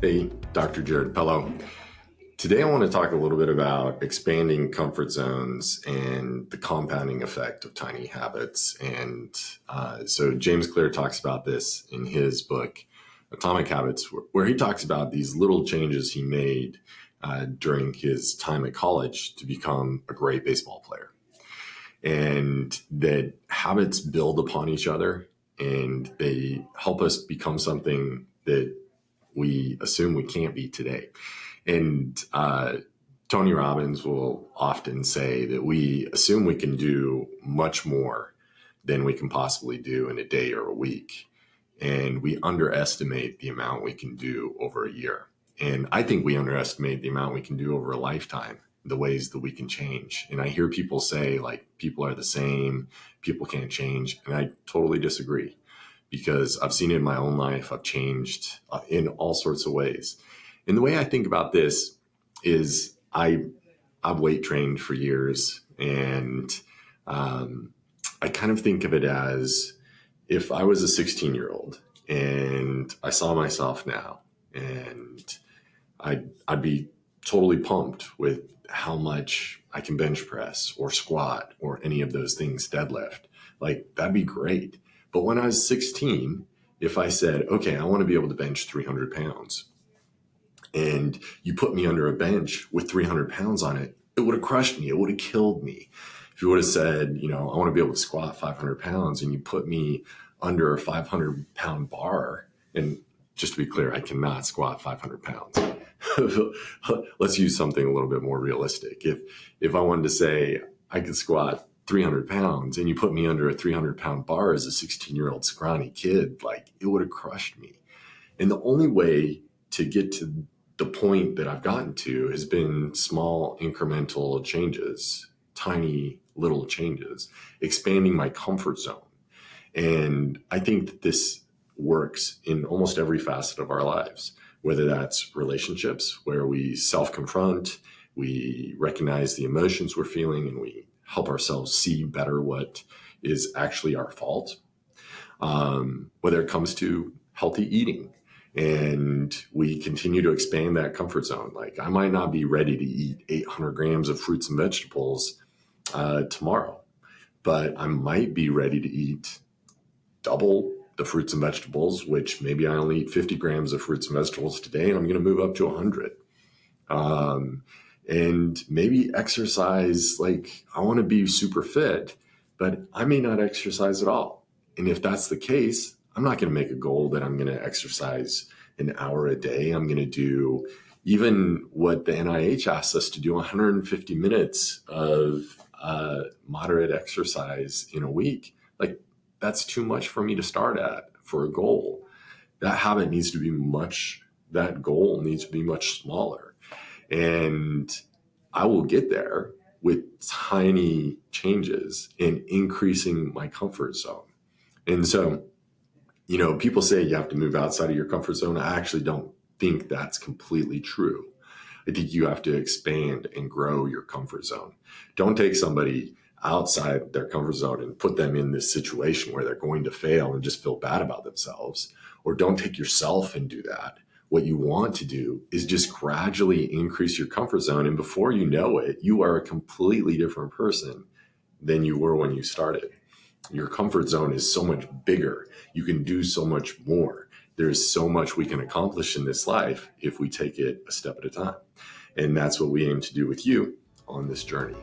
Hey, Dr. Jared Pelo. Today I want to talk a little bit about expanding comfort zones and the compounding effect of tiny habits. So James Clear talks about this in his book, Atomic Habits, where he talks about these little changes he made during his time at college to become a great baseball player. And that habits build upon each other and they help us become something that we assume we can't be today. And Tony Robbins will often say that we assume we can do much more than we can possibly do in a day or a week. And we underestimate the amount we can do over a year. And I think we underestimate the amount we can do over a lifetime, the ways that we can change. And I hear people say, like, people are the same, people can't change. And I totally disagree, because I've seen it in my own life. I've changed in all sorts of ways. And the way I think about this is I've weight trained for years. And I kind of think of it as if I was a 16-year-old and I saw myself now, and I'd be totally pumped with how much I can bench press or squat or any of those things, deadlift. Like, that'd be great. But when I was 16, if I said, okay, I want to be able to bench 300 pounds, and you put me under a bench with 300 pounds on it, it would have crushed me. It would have killed me. If you would have said, I want to be able to squat 500 pounds, and you put me under a 500-pound bar, and just to be clear, I cannot squat 500 pounds. Let's use something a little bit more realistic. If I wanted to say I could squat 300 pounds and you put me under a 300-pound bar as a 16-year-old scrawny kid, like, it would have crushed me. And the only way to get to the point that I've gotten to has been small incremental changes, tiny little changes, expanding my comfort zone. And I think that this works in almost every facet of our lives, whether that's relationships where we self-confront, we recognize the emotions we're feeling, and we help ourselves see better what is actually our fault. Whether it comes to healthy eating, and we continue to expand that comfort zone. Like, I might not be ready to eat 800 grams of fruits and vegetables tomorrow, but I might be ready to eat double the fruits and vegetables, which maybe I only eat 50 grams of fruits and vegetables today, and I'm going to move up to 100. And maybe exercise. Like, I want to be super fit, but I may not exercise at all. And if that's the case, I'm not going to make a goal that I'm going to exercise an hour a day. I'm going to do even what the NIH asks us to do, 150 minutes of moderate exercise in a week. Like, that's too much for me to start at for a goal. That goal needs to be much smaller. And I will get there with tiny changes and increasing my comfort zone. And so, people say you have to move outside of your comfort zone. I actually don't think that's completely true. I think you have to expand and grow your comfort zone. Don't take somebody outside their comfort zone and put them in this situation where they're going to fail and just feel bad about themselves. Or don't take yourself and do that. What you want to do is just gradually increase your comfort zone. And before you know it, you are a completely different person than you were when you started. Your comfort zone is so much bigger. You can do so much more. There's so much we can accomplish in this life if we take it a step at a time. And that's what we aim to do with you on this journey.